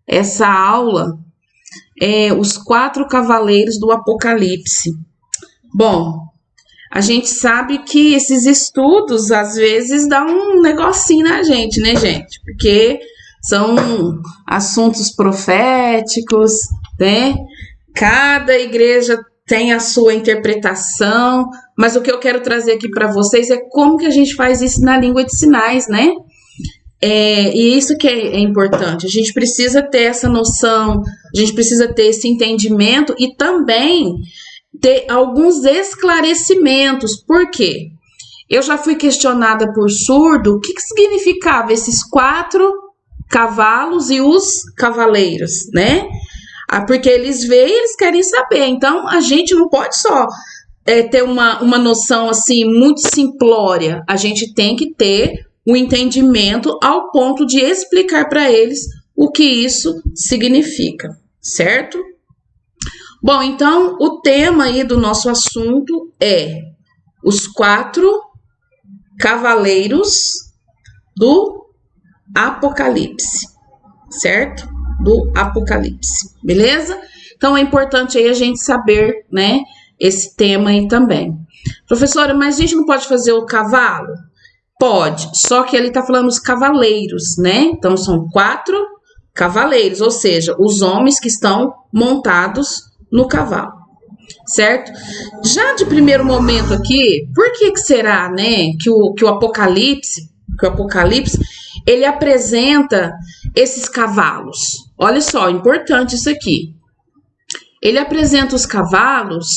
essa aula, os 4 cavaleiros do Apocalipse. Bom, a gente sabe que esses estudos, às vezes, dão um negocinho na gente, né, gente? Porque são assuntos proféticos, né? Cada igreja tem a sua interpretação, mas o que eu quero trazer aqui para vocês é como que a gente faz isso na língua de sinais, né? E isso que é importante, a gente precisa ter essa noção, a gente precisa ter esse entendimento e também ter alguns esclarecimentos. Por quê? Eu já fui questionada por surdo o que significava esses 4 cavalos e os cavaleiros, né? Porque eles veem e eles querem saber. Então, a gente não pode só ter uma noção assim muito simplória. A gente tem que ter o entendimento ao ponto de explicar para eles o que isso significa, certo? Bom, então, o tema aí do nosso assunto é os 4 cavaleiros do Apocalipse, certo? Do Apocalipse, beleza? Então, é importante aí a gente saber, né, esse tema aí também. Professora, mas a gente não pode fazer o cavalo? Pode, só que ele tá falando os cavaleiros, né? Então, são 4 cavaleiros, ou seja, os homens que estão montados no cavalo, certo? Já de primeiro momento aqui, por que será, né, que o Apocalipse, ele apresenta esses cavalos? Olha só, importante isso aqui. Ele apresenta os cavalos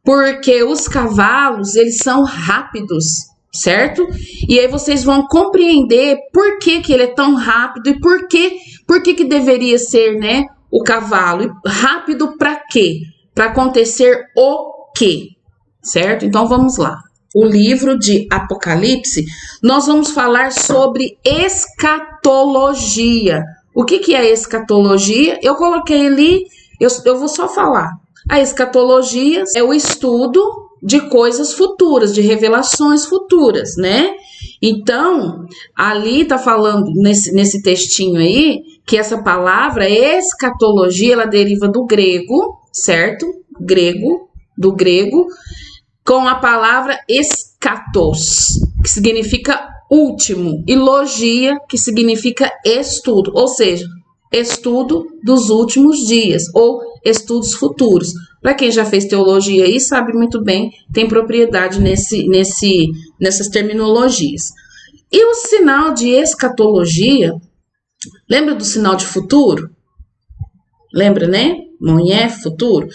porque os cavalos, eles são rápidos, certo? E aí vocês vão compreender por que ele é tão rápido e por que deveria ser, né, o cavalo. E rápido para quê? Para acontecer o quê? Certo? Então vamos lá. O livro de Apocalipse, nós vamos falar sobre escatologia. O que é escatologia? Eu coloquei ali, eu vou só falar. A escatologia é o estudo de coisas futuras, de revelações futuras, né? Então, ali tá falando nesse textinho aí, que essa palavra escatologia, ela deriva do grego, certo? Do grego, com a palavra eschatos, que significa último, e logia, que significa estudo, ou seja, estudo dos últimos dias, ou estudos futuros. Para quem já fez teologia aí, sabe muito bem, tem propriedade nessas terminologias. E o sinal de escatologia, lembra do sinal de futuro? Lembra, né? Mão em F, futuro.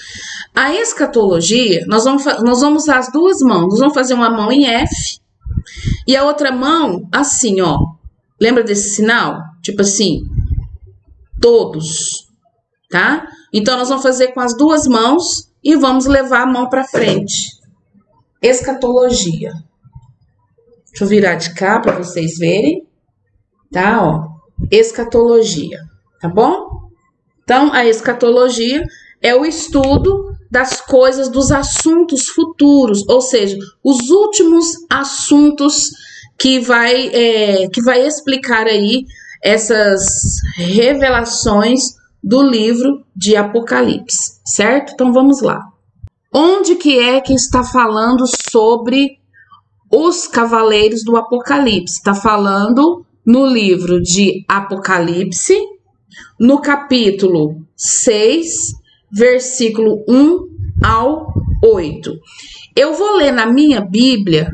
A escatologia, nós vamos usar as 2 mãos. Nós vamos fazer uma mão em F e a outra mão assim, ó. Lembra desse sinal? Tipo assim, todos, tá? Então, nós vamos fazer com as 2 mãos e vamos levar a mão para frente. Escatologia. Deixa eu virar de cá para vocês verem, tá? Ó, escatologia, tá bom? Então, a escatologia é o estudo das coisas, dos assuntos futuros, ou seja, os últimos assuntos que vai explicar aí essas revelações do livro de Apocalipse, certo? Então, vamos lá. Onde que está falando sobre os cavaleiros do Apocalipse? Está falando no livro de Apocalipse, no capítulo 6, versículo 1 ao 8. Eu vou ler na minha Bíblia,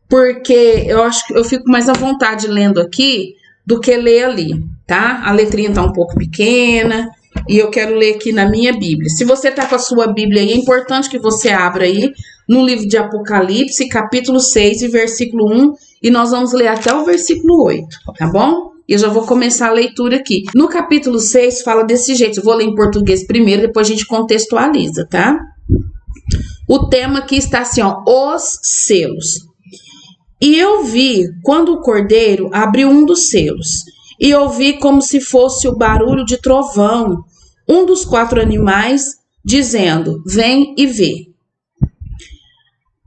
porque eu acho que eu fico mais à vontade lendo aqui do que ler ali, tá? A letrinha tá um pouco pequena e eu quero ler aqui na minha Bíblia. Se você tá com a sua Bíblia aí, é importante que você abra aí no livro de Apocalipse, capítulo 6 e versículo 1, e nós vamos ler até o versículo 8, tá bom? E eu já vou começar a leitura aqui. No capítulo 6 fala desse jeito, eu vou ler em português primeiro, depois a gente contextualiza, tá? O tema aqui está assim, ó, os selos. E eu vi quando o cordeiro abriu um dos selos, e ouvi como se fosse o barulho de trovão, um dos 4 animais, dizendo, vem e vê.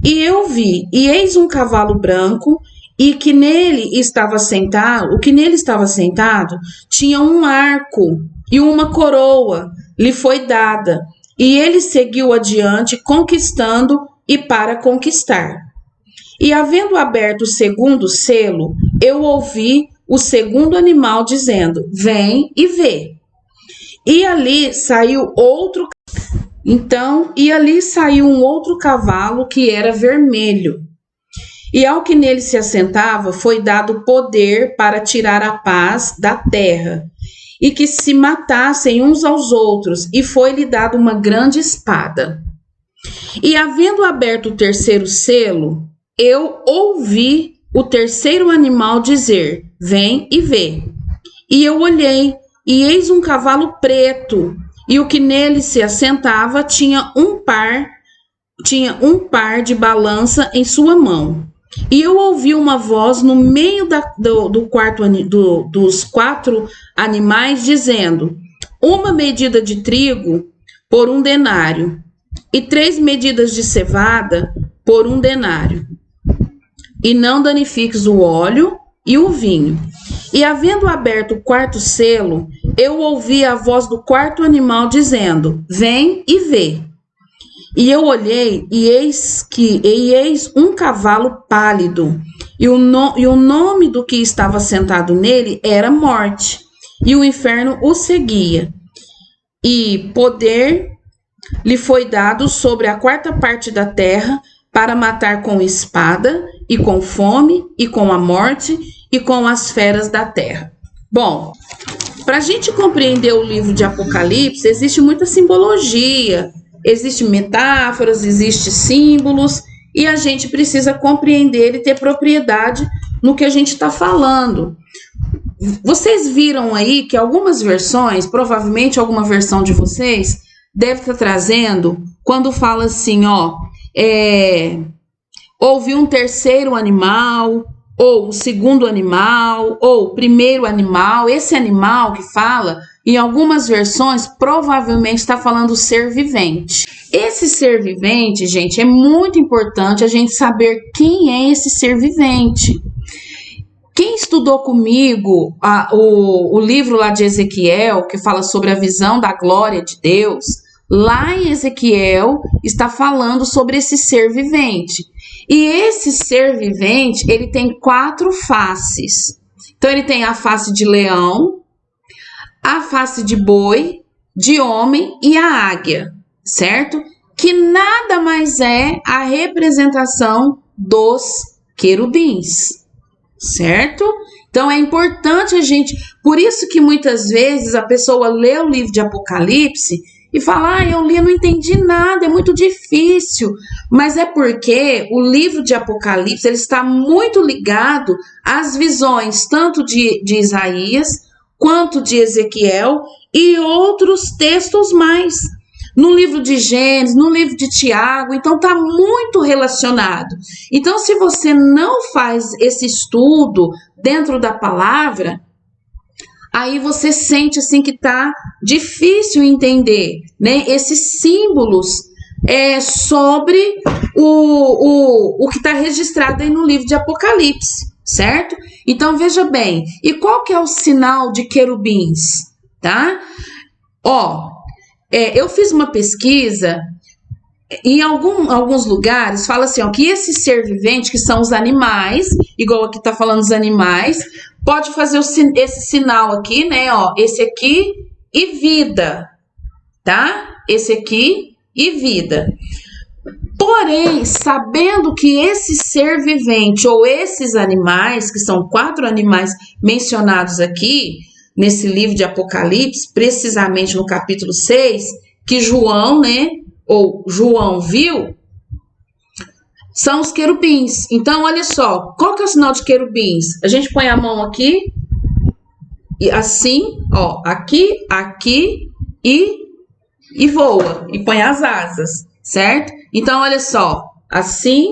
E eu vi, e eis um cavalo branco, e que nele estava sentado, o que nele estava sentado tinha um arco e uma coroa lhe foi dada, e ele seguiu adiante conquistando e para conquistar. E havendo aberto o segundo selo, eu ouvi o segundo animal dizendo: vem e vê. E ali saiu outro. E ali saiu um outro cavalo que era vermelho. E ao que nele se assentava foi dado poder para tirar a paz da terra, e que se matassem uns aos outros, e foi-lhe dado uma grande espada. E havendo aberto o terceiro selo, eu ouvi o terceiro animal dizer: vem e vê. E eu olhei, e eis um cavalo preto, e o que nele se assentava tinha um par de balança em sua mão. E eu ouvi uma voz no meio dos quatro animais dizendo: uma medida de trigo por 1 denário, e 3 medidas de cevada por 1 denário. E não danifiques o óleo e o vinho. E havendo aberto o quarto selo, eu ouvi a voz do quarto animal dizendo: vem e vê. E eu olhei, e eis um cavalo pálido, e o nome do que estava sentado nele era Morte, e o inferno o seguia. E poder lhe foi dado sobre a quarta parte da terra, para matar com espada, e com fome, e com a morte, e com as feras da terra. Bom, para a gente compreender o livro de Apocalipse, existe muita simbologia, existem metáforas, existem símbolos, e a gente precisa compreender e ter propriedade no que a gente está falando. Vocês viram aí que algumas versões, provavelmente alguma versão de vocês, deve estar trazendo, quando fala assim, houve um terceiro animal, ou o segundo animal, ou o primeiro animal. Esse animal que fala, em algumas versões, provavelmente está falando ser vivente. Esse ser vivente, gente, é muito importante a gente saber quem é esse ser vivente. Quem estudou comigo o livro lá de Ezequiel, que fala sobre a visão da glória de Deus, lá em Ezequiel está falando sobre esse ser vivente. E esse ser vivente, ele tem 4 faces. Então, ele tem a face de leão, a face de boi, de homem e a águia, certo? Que nada mais é a representação dos querubins, certo? Então, é importante a gente... Por isso que muitas vezes a pessoa lê o livro de Apocalipse e fala, eu li, eu não entendi nada, é muito difícil. Mas é porque o livro de Apocalipse ele está muito ligado às visões, tanto de Isaías, quanto de Ezequiel e outros textos mais. No livro de Gênesis, no livro de Tiago, então está muito relacionado. Então, se você não faz esse estudo dentro da palavra, aí você sente assim que tá difícil entender, né? Esses símbolos sobre o que está registrado aí no livro de Apocalipse, certo? Então veja bem, e qual que é o sinal de querubins, tá? Eu fiz uma pesquisa. Em alguns lugares fala assim, que esse ser vivente, que são os animais, igual aqui tá falando os animais, pode fazer esse sinal aqui, né, esse aqui e vida, tá? Esse aqui e vida. Porém, sabendo que esse ser vivente ou esses animais, que são 4 animais mencionados aqui, nesse livro de Apocalipse, precisamente no capítulo 6, que João, né, ou João viu, são os querubins. Então, olha só, qual que é o sinal de querubins? A gente põe a mão aqui, e assim, aqui e voa, e põe as asas, certo? Então, olha só, assim,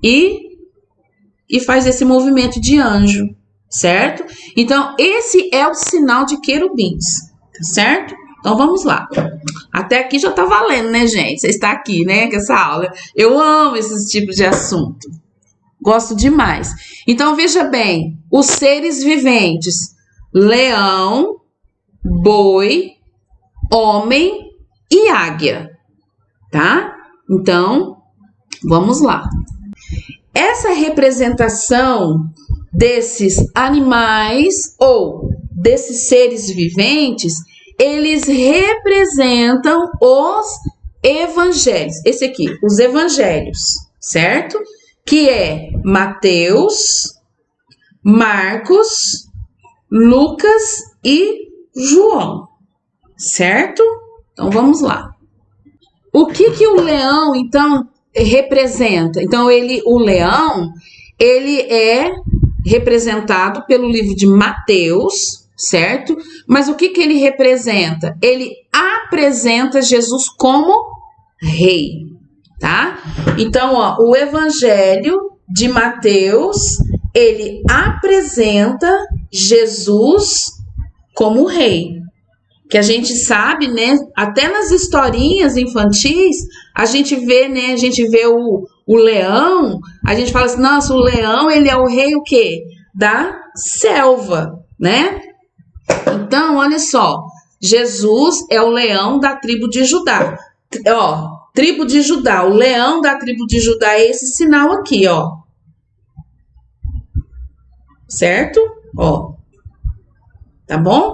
e faz esse movimento de anjo, certo? Então, esse é o sinal de querubins, tá certo? Então, vamos lá. Até aqui já tá valendo, né, gente? Você está aqui, né, com essa aula. Eu amo esses tipos de assunto. Gosto demais. Então, veja bem, os seres viventes: leão, boi, homem e águia, tá? Então, vamos lá. Essa representação desses animais ou desses seres viventes, eles representam os evangelhos. Esse aqui, os evangelhos, certo? Que é Mateus, Marcos, Lucas e João, certo? Então, vamos lá. O que o leão, então, representa? Então, o leão, ele é representado pelo livro de Mateus, certo? Mas o que ele representa? Ele apresenta Jesus como rei, tá? Então, ó, o Evangelho de Mateus, ele apresenta Jesus como rei. Que a gente sabe, né? Até nas historinhas infantis, a gente vê, né? A gente vê o leão, a gente fala assim, nossa, o leão, ele é o rei o quê? Da selva, né? Então, olha só, Jesus é o leão da tribo de Judá. Ó, tribo de Judá, o leão da tribo de Judá é esse sinal aqui, ó. Certo? Ó. Tá bom?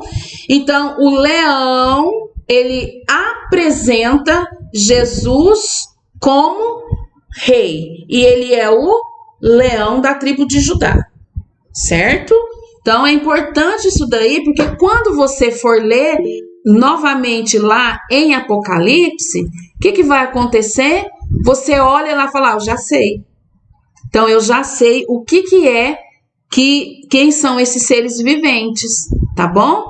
Então, o leão, ele apresenta Jesus como rei. E ele é o leão da tribo de Judá. Certo? Então, é importante isso daí, porque quando você for ler novamente lá em Apocalipse, o que vai acontecer? Você olha lá e fala, eu já sei. Então, eu já sei o que é, quem são esses seres viventes, tá bom?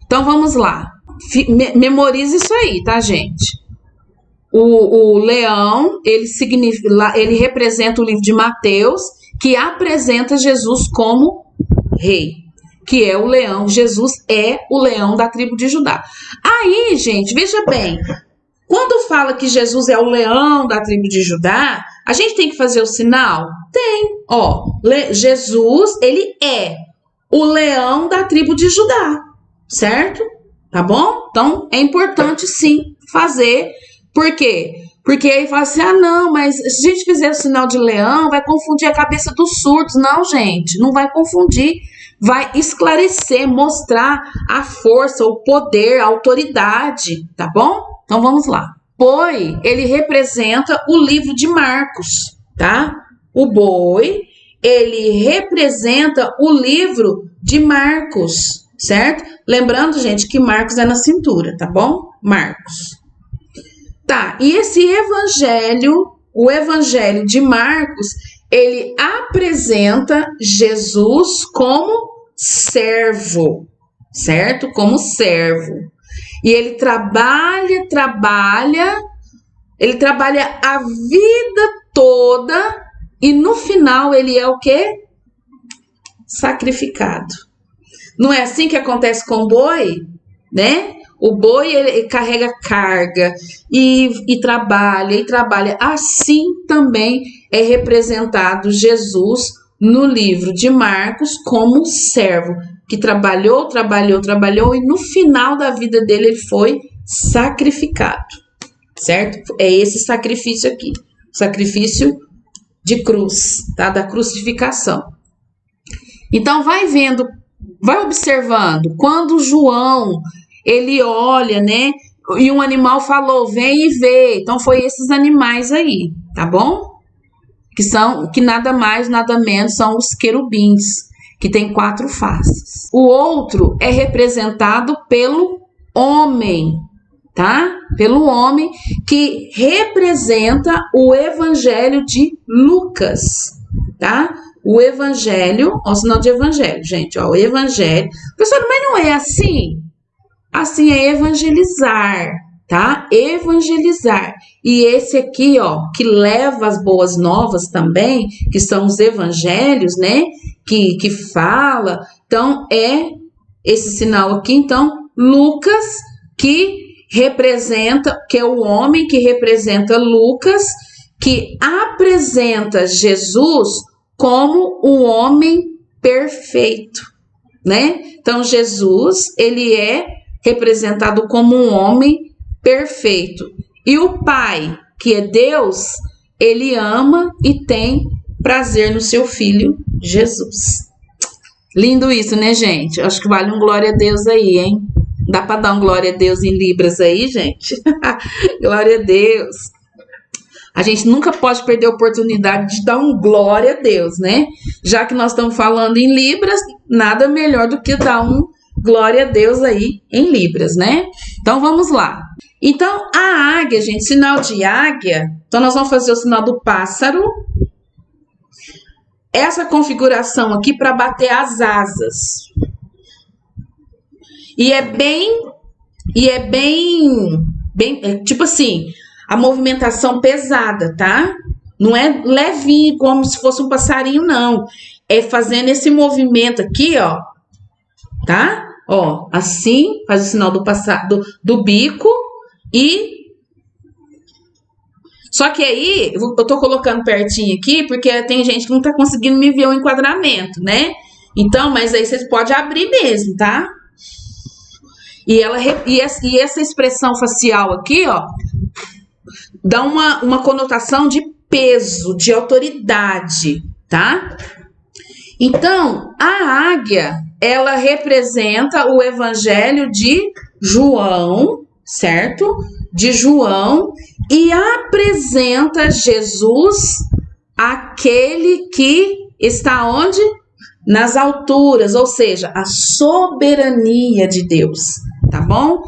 Então, vamos lá. Memorize isso aí, tá, gente? O leão, ele representa o livro de Mateus, que apresenta Jesus como rei, que é o leão. Jesus é o leão da tribo de Judá. Aí, gente, veja bem, quando fala que Jesus é o leão da tribo de Judá, a gente tem que fazer o sinal? Tem, ó, Jesus, ele é o leão da tribo de Judá, certo? Tá bom? Então, é importante sim fazer, por quê? Porque aí fala assim, não, mas se a gente fizer o sinal de leão, vai confundir a cabeça dos surdos. Não, gente, não vai confundir. Vai esclarecer, mostrar a força, o poder, a autoridade, tá bom? Então, vamos lá. Boi, ele representa o livro de Marcos, tá? O boi, ele representa o livro de Marcos, certo? Lembrando, gente, que Marcos é na cintura, tá bom? Marcos. Tá, e esse evangelho, o evangelho de Marcos, ele apresenta Jesus como servo, certo? Como servo. E ele trabalha a vida toda e no final ele é o quê? Sacrificado. Não é assim que acontece com o boi, né? O boi, ele carrega carga e trabalha. Assim também é representado Jesus no livro de Marcos como servo, que trabalhou e no final da vida dele ele foi sacrificado, certo? É esse sacrifício aqui, sacrifício de cruz, tá? Da crucificação. Então, vai vendo, vai observando, quando João, ele olha, né? E um animal falou, vem e vê. Então, foi esses animais aí, tá bom? Que nada mais, nada menos são os querubins, que tem 4 faces. O outro é representado pelo homem, tá? Pelo homem, que representa o evangelho de Lucas, tá? O evangelho, ó, o sinal de evangelho, gente, ó, o evangelho. Professor, mas não é assim? Assim é evangelizar, tá? Evangelizar. E esse aqui, ó, que leva as boas novas também, que são os evangelhos, né? Que fala. Então, é esse sinal aqui, então, Lucas, que representa, que é o homem que representa Lucas, que apresenta Jesus como o homem perfeito, né? Então, Jesus, ele é representado como um homem perfeito. E o Pai, que é Deus, ele ama e tem prazer no seu Filho, Jesus. Lindo isso, né, gente? Acho que vale um glória a Deus aí, hein? Dá para dar um glória a Deus em Libras aí, gente? Glória a Deus. A gente nunca pode perder a oportunidade de dar um glória a Deus, né? Já que nós estamos falando em Libras, nada melhor do que dar um glória a Deus aí em Libras, né? Então, vamos lá. Então, a águia, gente, sinal de águia. Então, nós vamos fazer o sinal do pássaro. Essa configuração aqui para bater as asas. E é bem, tipo assim, a movimentação pesada, tá? Não é levinho, como se fosse um passarinho, não. É fazendo esse movimento aqui, ó, tá? Ó, assim, faz o sinal do bico e... Só que aí, eu tô colocando pertinho aqui, porque tem gente que não tá conseguindo me ver o enquadramento, né? Então, mas aí vocês podem abrir mesmo, tá? E essa expressão facial aqui, ó, dá uma conotação de peso, de autoridade, tá? Então, a águia, ela representa o evangelho de João, certo? De João, e apresenta Jesus, aquele que está onde? Nas alturas, ou seja, a soberania de Deus, tá bom?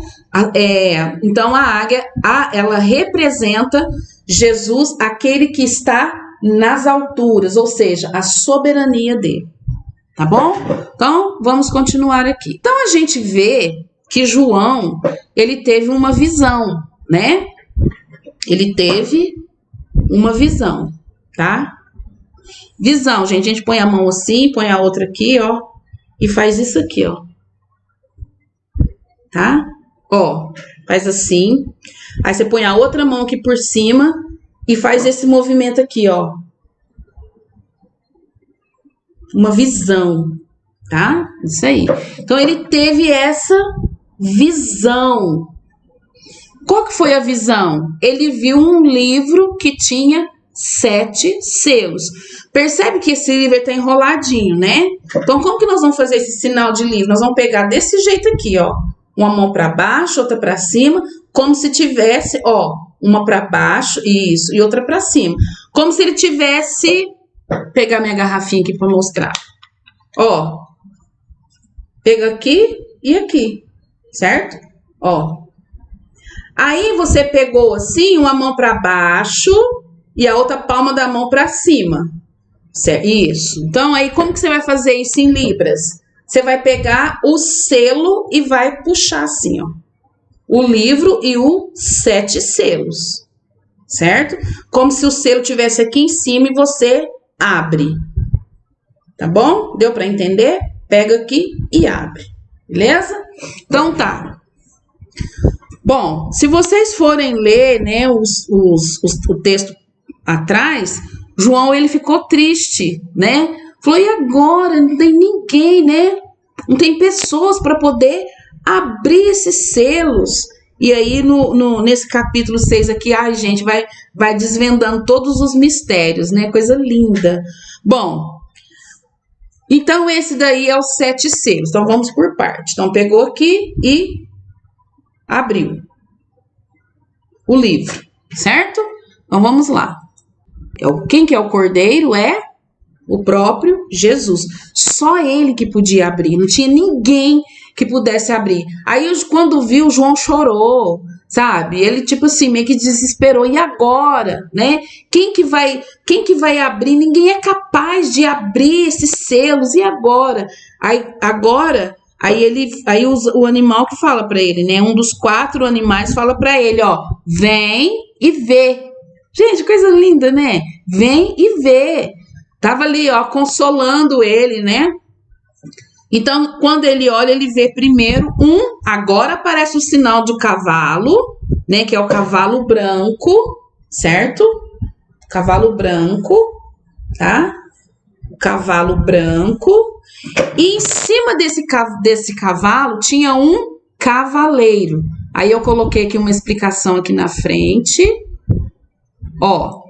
Então, a águia, ela representa Jesus, aquele que está nas alturas, ou seja, a soberania dele, tá bom? Então, vamos continuar aqui. Então, a gente vê que João, ele teve uma visão, né? Ele teve uma visão, tá? Visão, gente, a gente põe a mão assim, põe a outra aqui, ó, e faz isso aqui, ó. Tá? Ó, faz assim. Aí você põe a outra mão aqui por cima e faz esse movimento aqui, ó. Uma visão, tá? Isso aí. Então, ele teve essa visão. Qual que foi a visão? Ele viu um livro que tinha 7 selos. Percebe que esse livro está enroladinho, né? Então, como que nós vamos fazer esse sinal de livro? Nós vamos pegar desse jeito aqui, ó. Uma mão para baixo, outra para cima, como se tivesse, ó, uma para baixo, isso, e outra para cima. Como se ele tivesse... Vou pegar minha garrafinha aqui para mostrar. Ó. Pega aqui e aqui, certo? Ó. Aí você pegou assim, uma mão para baixo e a outra palma da mão para cima. Certo? Isso. Então, aí como que você vai fazer isso em Libras? Você vai pegar o selo e vai puxar assim, ó. O livro e os 7 selos. Certo? Como se o selo tivesse aqui em cima e você abre. Tá bom? Deu para entender? Pega aqui e abre. Beleza? Então tá. Bom, se vocês forem ler, né, o texto atrás, João, ele ficou triste, né? Falou, e agora? Não tem ninguém, né? Não tem pessoas para poder abrir esses selos. E aí, nesse capítulo 6 aqui, ai, gente, vai desvendando todos os mistérios, né? Coisa linda. Bom, então esse daí é os 7 selos. Então, vamos por parte. Então, pegou aqui e abriu o livro, certo? Então, vamos lá. Quem que é o cordeiro? É o próprio Jesus. Só ele que podia abrir. Não tinha ninguém que pudesse abrir. Aí, quando viu, João chorou, sabe? Ele, tipo assim, meio que desesperou. E agora, né? Quem que vai abrir? Ninguém é capaz de abrir esses selos. E agora? Aí o animal que fala para ele, né? Um dos 4 animais fala para ele, ó, vem e vê. Gente, coisa linda, né? Vem e vê. Tava ali, ó, consolando ele, né? Então, quando ele olha, ele vê primeiro agora aparece o sinal do cavalo, né? Que é o cavalo branco, certo? Cavalo branco, tá? cavalo branco, e em cima desse cavalo tinha um cavaleiro. Aí eu coloquei aqui uma explicação aqui na frente, ó.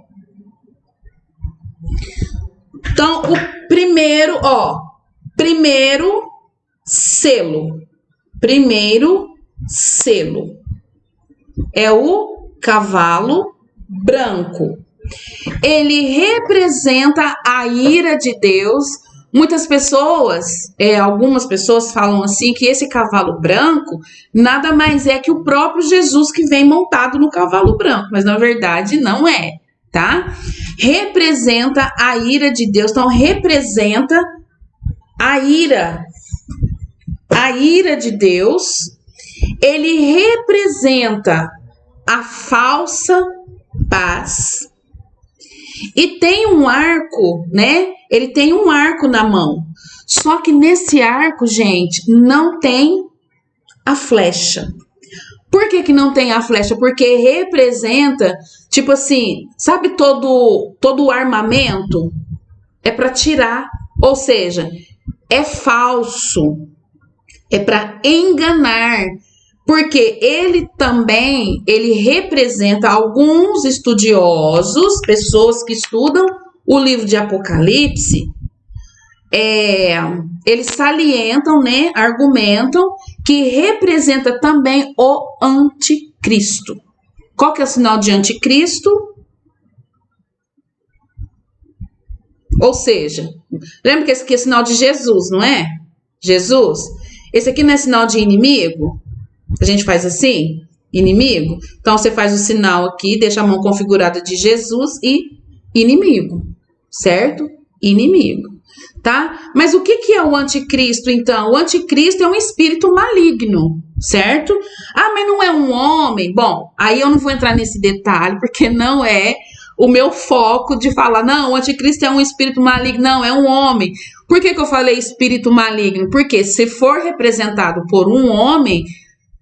Então, o primeiro selo é o cavalo branco. Ele representa a ira de Deus. Muitas pessoas, algumas pessoas falam assim, que esse cavalo branco nada mais é que o próprio Jesus que vem montado no cavalo branco, mas na verdade não é, tá? Representa a ira de Deus, então representa a ira de Deus. Ele representa a falsa paz. E tem um arco, né? Ele tem um arco na mão. Só que nesse arco, gente, não tem a flecha. Por que não tem a flecha? Porque representa, tipo assim, sabe todo o armamento? É para tirar, ou seja, é falso. É para enganar. Porque ele representa alguns estudiosos, pessoas que estudam o livro de Apocalipse, eles salientam, né, argumentam que representa também o anticristo. Qual que é o sinal de anticristo? Ou seja, lembra que esse aqui é sinal de Jesus, não é? Jesus. Esse aqui não é sinal de inimigo? A gente faz assim, inimigo. Então, você faz o sinal aqui, deixa a mão configurada de Jesus e inimigo, certo? Inimigo, tá? Mas o que é o anticristo, então? O anticristo é um espírito maligno, certo? Ah, mas não é um homem? Bom, aí eu não vou entrar nesse detalhe, porque não é o meu foco de falar, não, o anticristo é um espírito maligno. Não, é um homem. Por que eu falei espírito maligno? Porque se for representado por um homem, o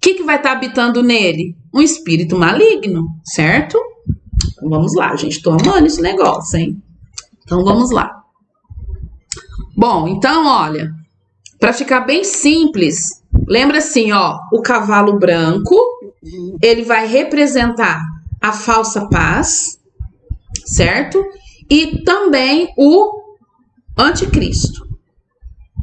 que vai estar habitando nele? Um espírito maligno, certo? Então, vamos lá, gente. Tô amando esse negócio, hein? Então, vamos lá. Bom, então, olha. Para ficar bem simples, lembra assim, ó. O cavalo branco, ele vai representar a falsa paz, certo? E também o anticristo.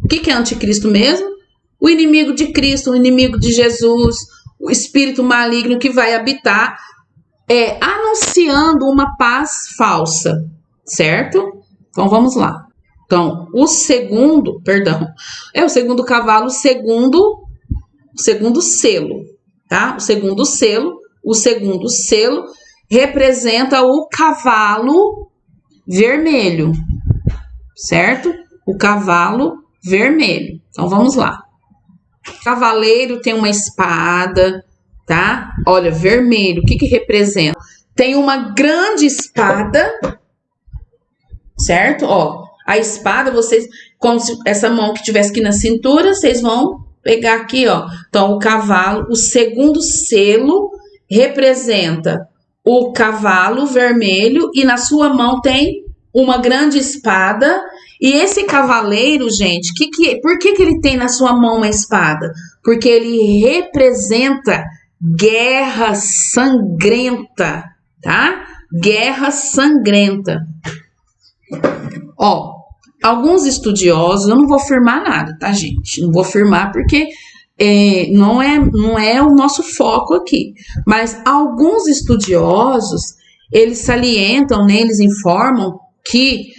O que é anticristo mesmo? O inimigo de Cristo, o inimigo de Jesus, o espírito maligno que vai habitar, anunciando uma paz falsa, certo? Então, vamos lá. Então, o segundo cavalo, o segundo selo, tá? O segundo selo representa o cavalo vermelho, certo? O cavalo vermelho. Então, vamos lá. O cavaleiro tem uma espada, tá? Olha, vermelho, o que representa? Tem uma grande espada, certo? Ó, a espada, vocês, como se essa mão que tivesse aqui na cintura, vocês vão pegar aqui, ó. Então, o cavalo, o segundo selo representa o cavalo vermelho e na sua mão tem uma grande espada. E esse cavaleiro, gente, por que ele tem na sua mão uma espada? Porque ele representa guerra sangrenta, tá? Guerra sangrenta. Ó, alguns estudiosos, eu não vou afirmar nada, tá, gente? Não vou afirmar porque não é o nosso foco aqui. Mas alguns estudiosos, eles salientam, né, eles informam que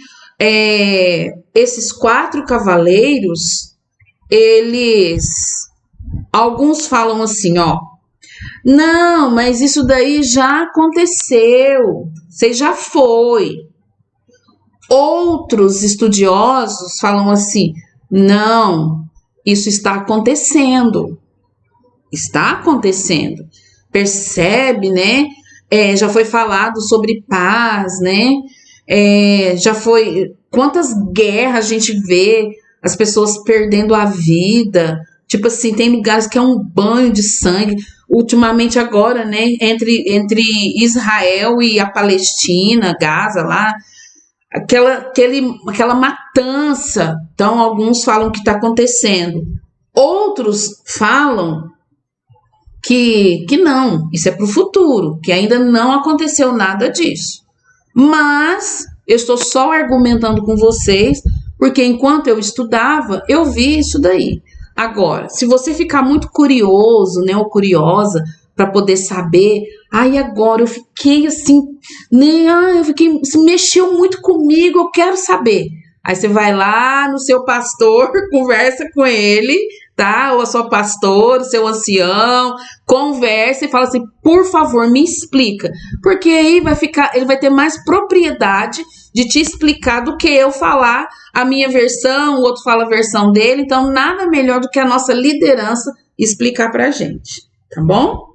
esses 4 cavaleiros, alguns falam assim, ó, não, mas isso daí já aconteceu, você já foi. Outros estudiosos falam assim, não, isso está acontecendo, percebe, né? Já foi falado sobre paz, né? Já foi, quantas guerras a gente vê, as pessoas perdendo a vida, tipo assim, tem lugares que é um banho de sangue, ultimamente agora, né, entre Israel e a Palestina, Gaza lá, aquela matança. Então, alguns falam que está acontecendo. Outros falam que não, isso é para o futuro, que ainda não aconteceu nada disso. Mas eu estou só argumentando com vocês, porque enquanto eu estudava, eu vi isso daí. Agora, se você ficar muito curioso, né, ou curiosa, para poder saber, agora eu fiquei assim, né, se mexeu muito comigo, eu quero saber. Aí você vai lá no seu pastor, conversa com ele, tá? Ou a sua pastora, o seu ancião, conversa e fala assim, por favor, me explica. Porque aí ele vai ter mais propriedade de te explicar do que eu falar a minha versão, o outro fala a versão dele. Então, nada melhor do que a nossa liderança explicar pra gente, tá bom?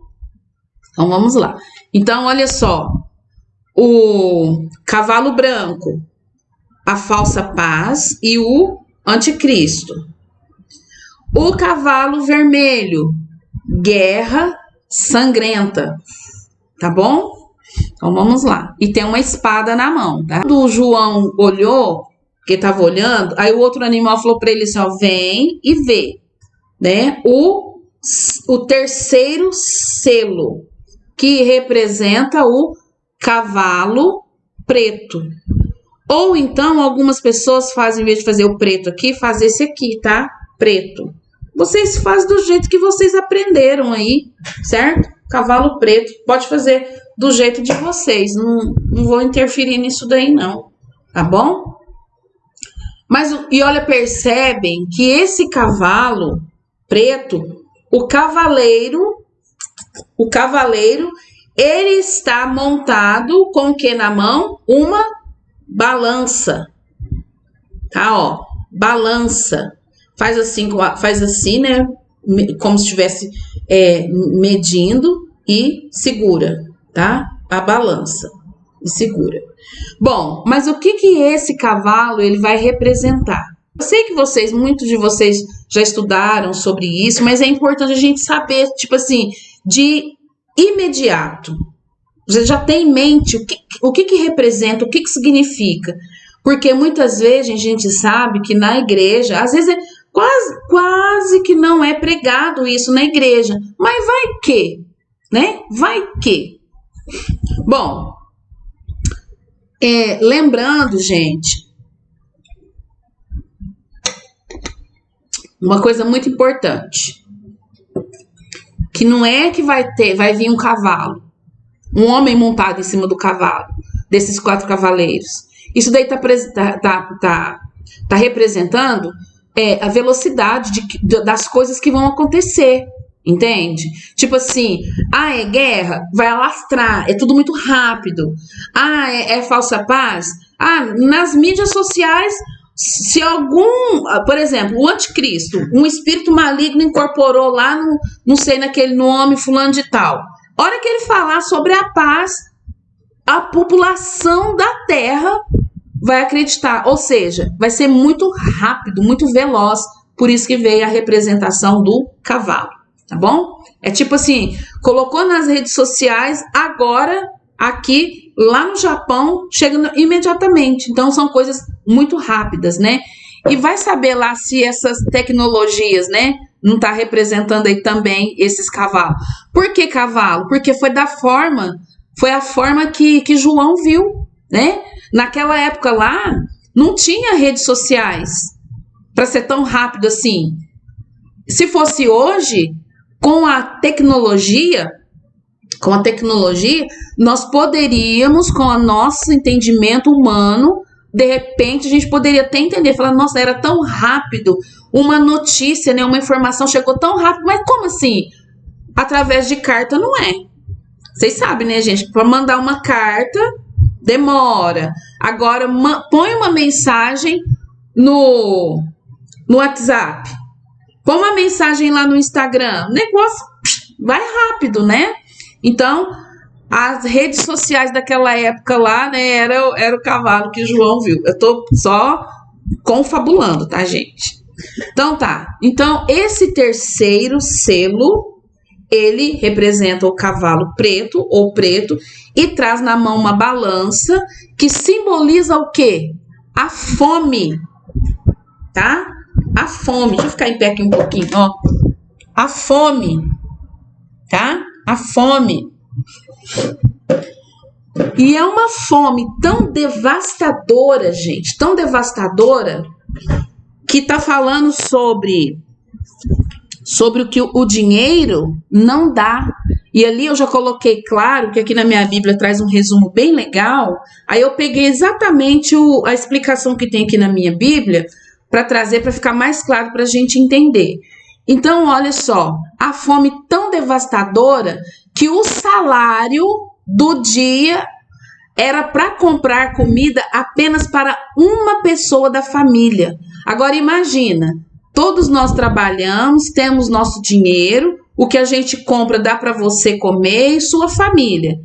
Então, vamos lá. Então, olha só, o cavalo branco, a falsa paz e o anticristo. O cavalo vermelho, guerra sangrenta, tá bom? Então, vamos lá. E tem uma espada na mão, tá? Quando o João olhou, que estava olhando, aí o outro animal falou para ele assim, ó, vem e vê, né? O terceiro selo, que representa o cavalo preto. Ou então, algumas pessoas fazem, em vez de fazer o preto aqui, fazer esse aqui, tá? Preto. Vocês fazem do jeito que vocês aprenderam aí, certo? Cavalo preto, pode fazer do jeito de vocês. Não vou interferir nisso daí, não. Tá bom? Mas, e olha, percebem que esse cavalo preto, o cavaleiro, ele está montado com o que na mão? Uma balança. Tá, ó, balança. Faz assim, né? Como se estivesse medindo e segura, tá? A balança e segura. Bom, mas o que esse cavalo ele vai representar? Eu sei que muitos de vocês já estudaram sobre isso, mas é importante a gente saber, tipo assim, de imediato. Você já tem em mente o que representa, o que significa. Porque muitas vezes a gente sabe que na igreja, às vezes quase que não é pregado isso na igreja. Mas vai que, né? Vai que. Bom, lembrando, gente, uma coisa muito importante, que não é que vai vir um cavalo, um homem montado em cima do cavalo, desses 4 cavaleiros. Isso daí tá representando a velocidade das coisas que vão acontecer, entende? Tipo assim, é guerra, vai alastrar, é tudo muito rápido. É falsa paz. Nas mídias sociais, se por exemplo, o anticristo, um espírito maligno incorporou lá, não sei, naquele nome, fulano de tal. A hora que ele falar sobre a paz, a população da Terra vai acreditar, ou seja, vai ser muito rápido, muito veloz, por isso que veio a representação do cavalo, tá bom? É tipo assim, colocou nas redes sociais, agora, aqui, lá no Japão, chega imediatamente, então são coisas muito rápidas, né? E vai saber lá se essas tecnologias, né, não tá representando aí também esses cavalos. Por que cavalo? Porque foi a forma que João viu, né? Naquela época lá, não tinha redes sociais para ser tão rápido assim. Se fosse hoje, com a tecnologia, nós poderíamos, com o nosso entendimento humano, de repente a gente poderia até entender, falar, nossa, era tão rápido, uma notícia, né, uma informação chegou tão rápido, mas como assim? Através de carta não é. Vocês sabem, né, gente? Para mandar uma carta, demora. Agora, põe uma mensagem no WhatsApp. Põe uma mensagem lá no Instagram. O negócio vai rápido, né? Então, as redes sociais daquela época lá, né, era o cavalo que João viu. Eu tô só confabulando, tá, gente? Então, tá. Então, esse terceiro selo ele representa o cavalo preto ou preto e traz na mão uma balança que simboliza o quê? A fome, tá? A fome. Deixa eu ficar em pé aqui um pouquinho, ó. A fome, tá? A fome. E é uma fome tão devastadora, gente, tão devastadora, que tá falando sobre o que o dinheiro não dá. E ali eu já coloquei claro que aqui na minha Bíblia traz um resumo bem legal. Aí eu peguei exatamente a explicação que tem aqui na minha Bíblia para trazer, para ficar mais claro para a gente entender. Então, olha só, a fome tão devastadora que o salário do dia era para comprar comida apenas para uma pessoa da família. Agora imagina, todos nós trabalhamos, temos nosso dinheiro, o que a gente compra dá para você comer e sua família.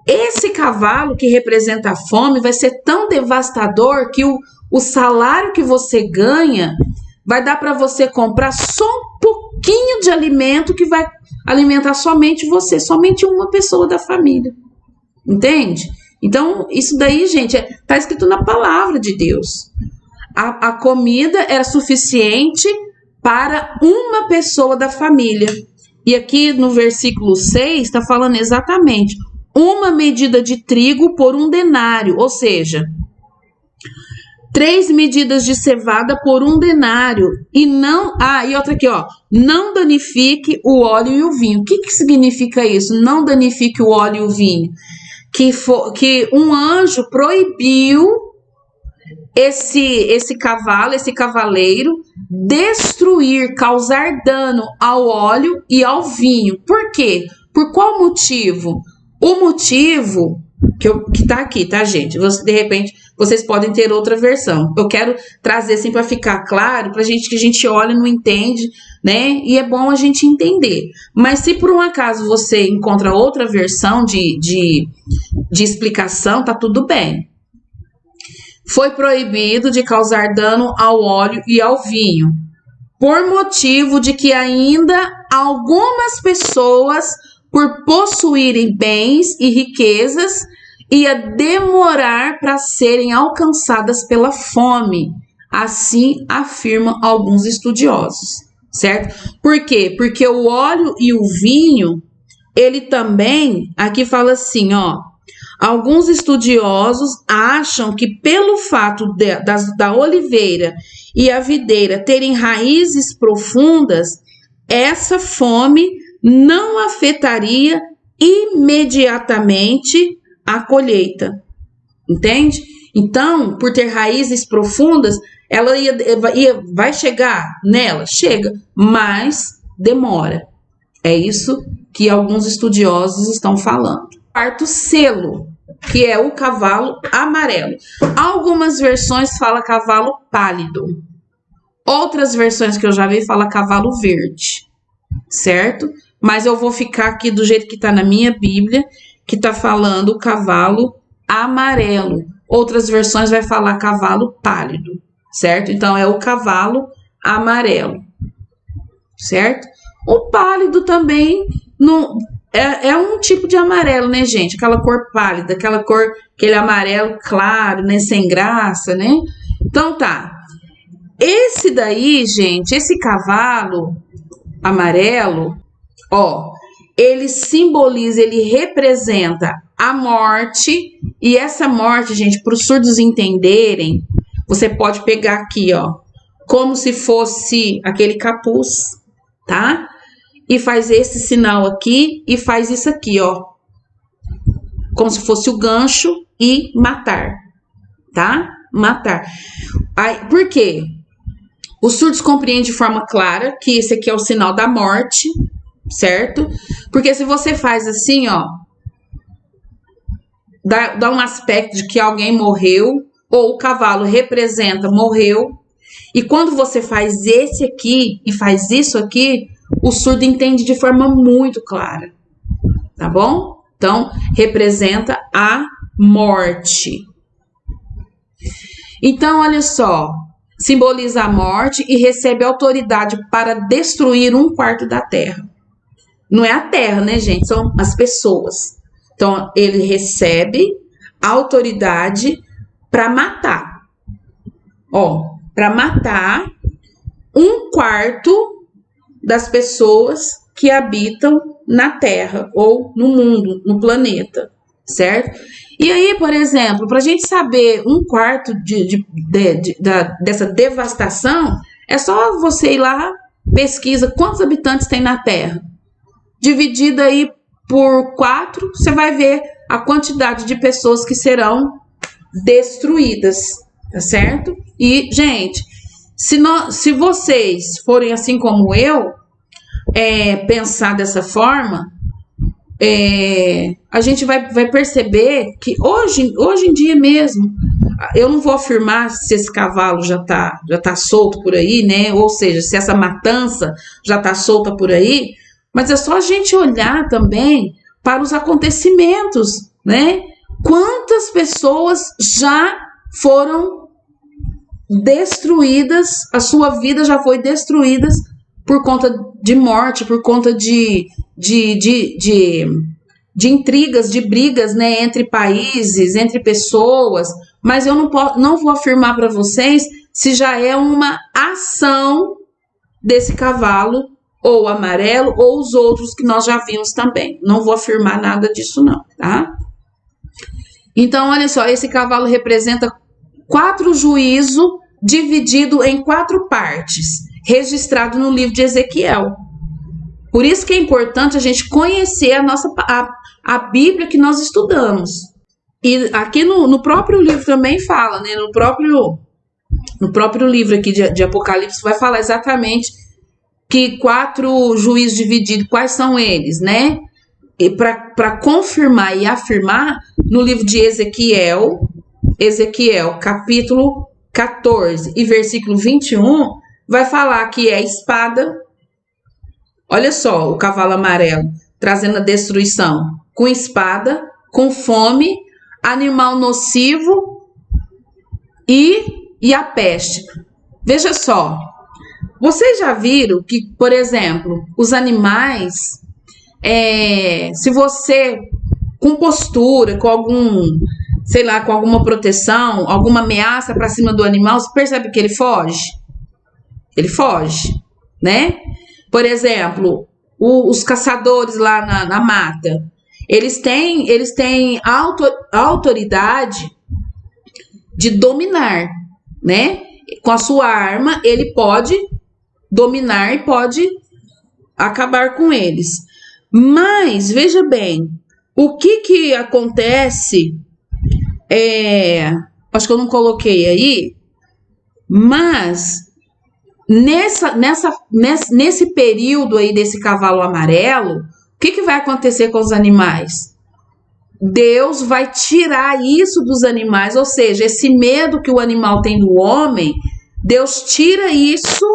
Esse cavalo que representa a fome vai ser tão devastador que o salário que você ganha vai dar para você comprar só um pouquinho de alimento que vai alimentar somente você, somente uma pessoa da família. Entende? Então, isso daí, gente, tá escrito na palavra de Deus. A comida era suficiente para uma pessoa da família. E aqui no versículo 6 está falando exatamente uma medida de trigo por 1 denário, ou seja, 3 medidas de cevada por 1 denário. E outra aqui, ó, não danifique o óleo e o vinho. O que significa isso? Não danifique o óleo e o vinho. Que um anjo proibiu esse cavalo, esse cavaleiro, destruir, causar dano ao óleo e ao vinho. Por quê? Por qual motivo? O motivo que tá aqui, tá, gente? De repente, vocês podem ter outra versão. Eu quero trazer assim para ficar claro, que a gente olha e não entende, né? E é bom a gente entender. Mas se por um acaso você encontra outra versão de explicação, tá tudo bem. Foi proibido de causar dano ao óleo e ao vinho, por motivo de que ainda algumas pessoas, por possuírem bens e riquezas, ia demorar para serem alcançadas pela fome. Assim afirmam alguns estudiosos, certo? Por quê? Porque o óleo e o vinho, ele também, aqui fala assim, ó, alguns estudiosos acham que pelo fato da oliveira e a videira terem raízes profundas, essa fome não afetaria imediatamente a colheita, entende? Então, por ter raízes profundas, ela vai chegar nela? Chega, mas demora. É isso que alguns estudiosos estão falando. Quarto selo, que é o cavalo amarelo. Algumas versões falam cavalo pálido. Outras versões que eu já vi falam cavalo verde, certo? Mas eu vou ficar aqui do jeito que está na minha Bíblia, que está falando o cavalo amarelo. Outras versões vai falar cavalo pálido, certo? Então, é o cavalo amarelo, certo? O pálido também não... É um tipo de amarelo, né, gente? Aquela cor pálida, aquela cor, aquele amarelo claro, né? Sem graça, né? Então, tá. Esse daí, gente, esse cavalo amarelo, ó, ele simboliza, ele representa a morte. E essa morte, gente, para os surdos entenderem, você pode pegar aqui, ó, como se fosse aquele capuz, tá? E faz esse sinal aqui e faz isso aqui, ó. Como se fosse o gancho e matar, tá? Matar. Aí, por quê? Os surdos compreendem de forma clara que esse aqui é o sinal da morte, certo? Porque se você faz assim, ó, dá um aspecto de que alguém morreu, ou o cavalo representa morreu. E quando você faz esse aqui e faz isso aqui, o surdo entende de forma muito clara, tá bom? Então, representa a morte. Então, olha só, simboliza a morte e recebe autoridade para destruir 1/4 da terra. Não é a terra, né, gente? São as pessoas. Então, ele recebe autoridade para matar. Ó, para matar 1/4 das pessoas que habitam na Terra ou no mundo, no planeta, certo? E aí, por exemplo, para a gente saber 1/4 dessa devastação, é só você ir lá, pesquisa quantos habitantes tem na Terra. Dividida aí por 4, você vai ver a quantidade de pessoas que destruídas, tá certo? E, gente, se vocês forem assim como eu, pensar dessa forma, a gente vai perceber que hoje em dia mesmo, eu não vou afirmar se esse cavalo já tá solto por aí, né? Ou seja, se essa matança já tá solta por aí, mas é só a gente olhar também para os acontecimentos, né? Quantas pessoas já foram destruídas, a sua vida já foi destruída por conta de morte, por conta de intrigas, de brigas, né, entre países, entre pessoas, mas eu não vou afirmar para vocês se já é uma ação desse cavalo, ou amarelo, ou os outros que nós já vimos também. Não vou afirmar nada disso não, tá? Então, olha só, esse cavalo representa 4 juízos dividido em 4 partes, registrado no livro de Ezequiel. Por isso que é importante a gente conhecer a Bíblia que nós estudamos. E aqui no próprio livro também fala, né? No próprio livro aqui de Apocalipse vai falar exatamente que 4 juízos divididos, quais são eles, né? E para confirmar e afirmar, no livro de Ezequiel, capítulo 14 e versículo 21, vai falar que é espada. Olha só, o cavalo amarelo trazendo a destruição com espada, com fome, animal nocivo e a peste. Veja só, vocês já viram que, por exemplo, os animais, se você, com postura, com com alguma proteção, alguma ameaça para cima do animal, você percebe que ele foge? Ele foge, né? Por exemplo, os caçadores lá na mata, eles têm autoridade de dominar, né? Com a sua arma, ele pode dominar e pode acabar com eles. Mas, veja bem, o que acontece, acho que eu não coloquei aí, mas nesse período aí desse cavalo amarelo, o que vai acontecer com os animais? Deus vai tirar isso dos animais, ou seja, esse medo que o animal tem do homem, Deus tira isso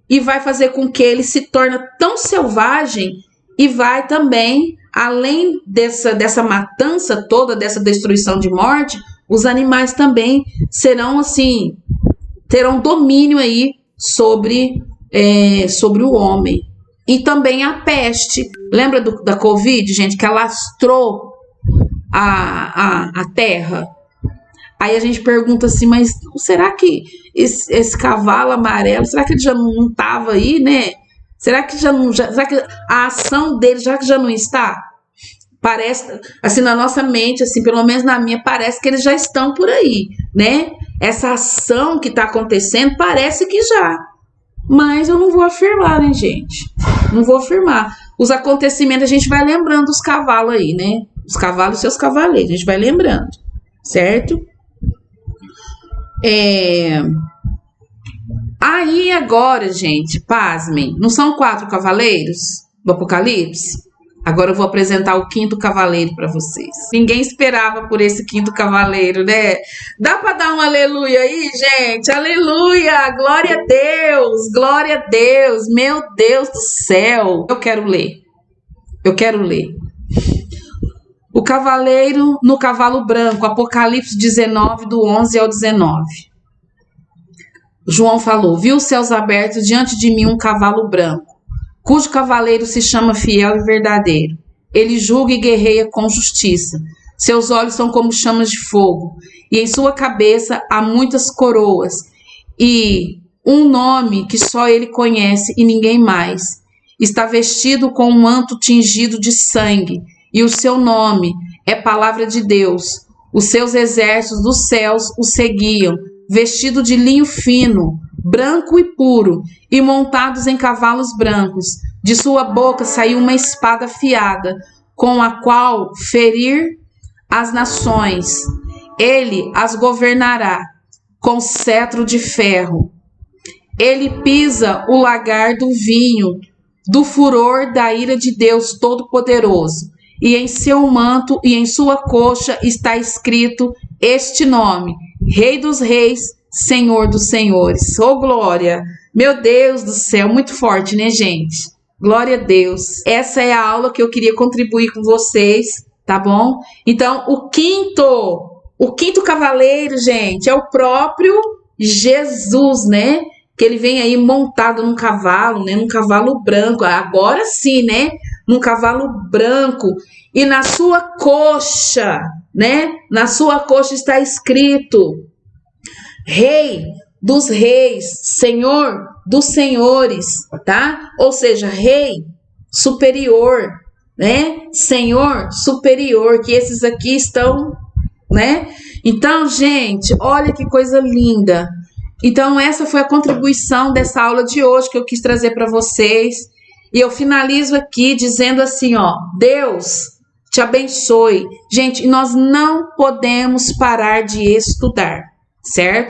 e vai fazer com que ele se torne tão selvagem e vai também, além dessa matança toda, dessa destruição de morte, os animais também terão domínio aí sobre o homem. E também a peste. Lembra da Covid, gente, que alastrou a terra? Aí a gente pergunta assim, mas será que esse cavalo amarelo, será que ele já não estava aí, né? Será que será que a ação dele já não está? Parece, assim, na nossa mente, assim, pelo menos na minha, parece que eles já estão por aí, né? Essa ação que está acontecendo parece que já. Mas eu não vou afirmar, né, gente? Não vou afirmar. Os acontecimentos a gente vai lembrando dos cavalos aí, né? Os cavalos e seus cavaleiros, a gente vai lembrando, certo? Aí agora, gente, pasmem, não são 4 cavaleiros do Apocalipse? Agora eu vou apresentar o 5º cavaleiro para vocês. Ninguém esperava por esse 5º cavaleiro, né? Dá para dar um aleluia aí, gente? Aleluia! Glória a Deus! Glória a Deus! Meu Deus do céu! Eu quero ler. O cavaleiro no cavalo branco, Apocalipse 19, do 11 ao 19. João falou: vi os céus abertos diante de mim um cavalo branco, cujo cavaleiro se chama Fiel e Verdadeiro. Ele julga e guerreia com justiça. Seus olhos são como chamas de fogo, e em sua cabeça há muitas coroas, e um nome que só ele conhece e ninguém mais. Está vestido com um manto tingido de sangue, e o seu nome é Palavra de Deus. Os seus exércitos dos céus o seguiam, vestido de linho fino, branco e puro, e montados em cavalos brancos. De sua boca saiu uma espada afiada, com a qual ferir as nações. Ele as governará com cetro de ferro. Ele pisa o lagar do vinho, do furor da ira de Deus Todo-Poderoso. E em seu manto e em sua coxa está escrito este nome: Rei dos Reis, Senhor dos Senhores. Oh, glória! Meu Deus do céu, muito forte, né, gente? Glória a Deus. Essa é a aula que eu queria contribuir com vocês, tá bom? Então, o quinto cavaleiro, gente, é o próprio Jesus, né? Que ele vem aí montado num cavalo, né? Num cavalo branco. Agora sim, né? Num cavalo branco. E na sua coxa, né? Na sua coxa está escrito: Rei dos Reis, Senhor dos Senhores, tá? Ou seja, Rei superior, né? Senhor superior, que esses aqui estão, né? Então, gente, olha que coisa linda. Então, essa foi a contribuição dessa aula de hoje que eu quis trazer para vocês. E eu finalizo aqui dizendo assim, ó: Deus te abençoe. Gente, nós não podemos parar de estudar, certo?